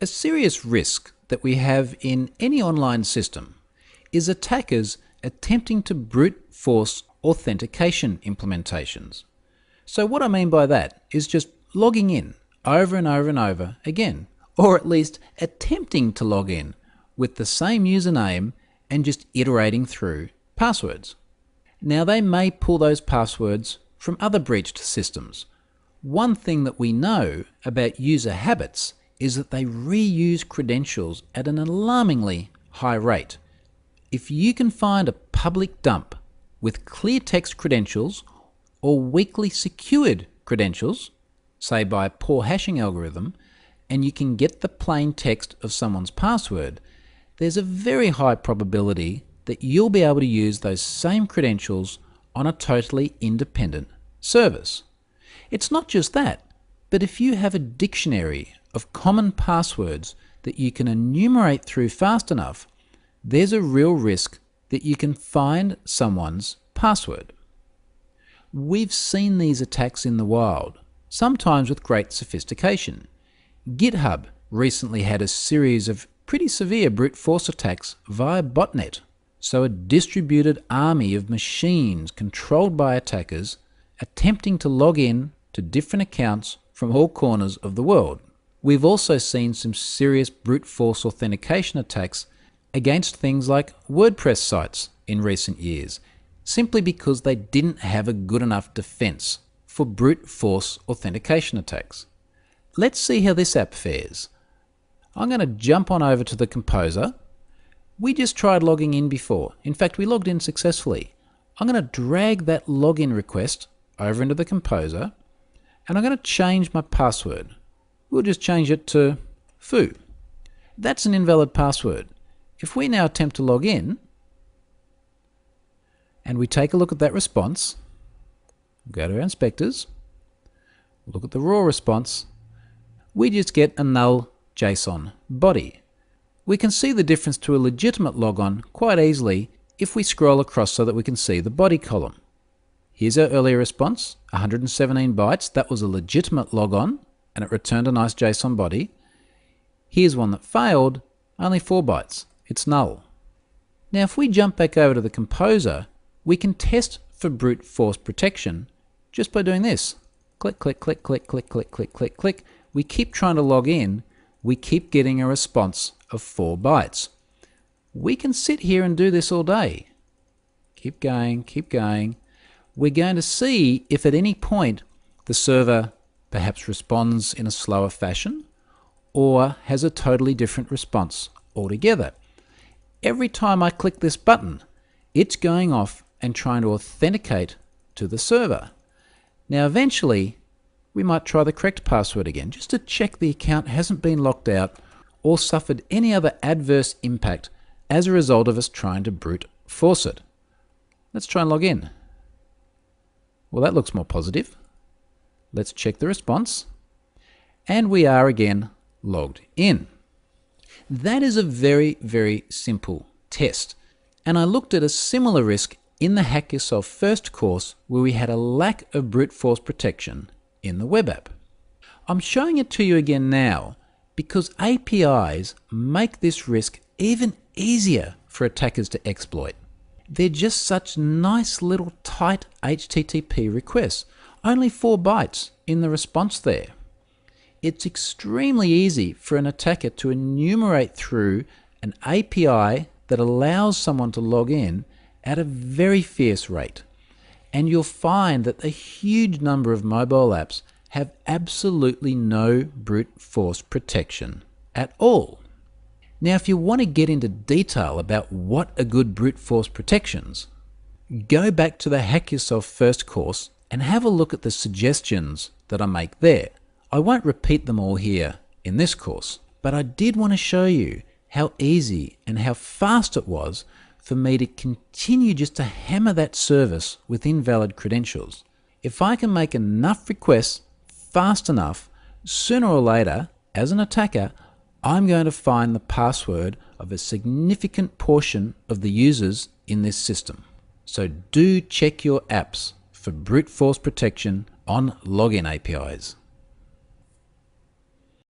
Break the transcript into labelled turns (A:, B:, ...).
A: A serious risk that we have in any online system is attackers attempting to brute force authentication implementations. So what I mean by that is just logging in over and over and over again, or at least attempting to log in with the same username and just iterating through passwords. Now they may pull those passwords from other breached systems. One thing that we know about user habits is that they reuse credentials at an alarmingly high rate. If you can find a public dump with clear text credentials or weakly secured credentials, say by a poor hashing algorithm, and you can get the plain text of someone's password, there's a very high probability that you'll be able to use those same credentials on a totally independent service. It's not just that, but if you have a dictionary of common passwords that you can enumerate through fast enough, there's a real risk that you can find someone's password. We've seen these attacks in the wild, sometimes with great sophistication. GitHub recently had a series of pretty severe brute force attacks via botnet, so a distributed army of machines controlled by attackers attempting to log in to different accounts from all corners of the world. We've also seen some serious brute force authentication attacks against things like WordPress sites in recent years, simply because they didn't have a good enough defense for brute force authentication attacks. Let's see how this app fares. I'm going to jump on over to the Composer. We just tried logging in before. In fact, we logged in successfully. I'm going to drag that login request over into the Composer, and I'm going to change my password. We'll just change it to foo. That's an invalid password. If we now attempt to log in, and we take a look at that response, go to our inspectors, look at the raw response, we just get a null JSON body. We can see the difference to a legitimate logon quite easily if we scroll across so that we can see the body column. Here's our earlier response, 117 bytes. That was a legitimate logon, and it returned a nice JSON body. Here's one that failed, only 4 bytes. It's null. Now if we jump back over to the Composer, we can test for brute force protection just by doing this. Click, click, click, click, click, click, click, click, click. We keep trying to log in. We keep getting a response of 4 bytes. We can sit here and do this all day. Keep going, keep going. We're going to see if at any point the server perhaps responds in a slower fashion or has a totally different response altogether. Every time I click this button, it's going off and trying to authenticate to the server. Now eventually, we might try the correct password again, just to check the account hasn't been locked out or suffered any other adverse impact as a result of us trying to brute force it. Let's try and log in. Well, that looks more positive. Let's check the response. And we are again logged in. That is a very, very simple test. And I looked at a similar risk in the Hack Yourself First course where we had a lack of brute force protection in the web app. I'm showing it to you again now because APIs make this risk even easier for attackers to exploit. They're just such nice little tight HTTP requests, only 4 bytes in the response there. It's extremely easy for an attacker to enumerate through an API that allows someone to log in at a very fierce rate. And you'll find that a huge number of mobile apps have absolutely no brute force protection at all. Now, if you want to get into detail about what are good brute force protections, go back to the Hack Yourself First course and have a look at the suggestions that I make there. I won't repeat them all here in this course, but I did want to show you how easy and how fast it was for me to continue just to hammer that service with invalid credentials. If I can make enough requests fast enough, sooner or later, as an attacker, I'm going to find the password of a significant portion of the users in this system. So do check your apps for brute force protection on login APIs.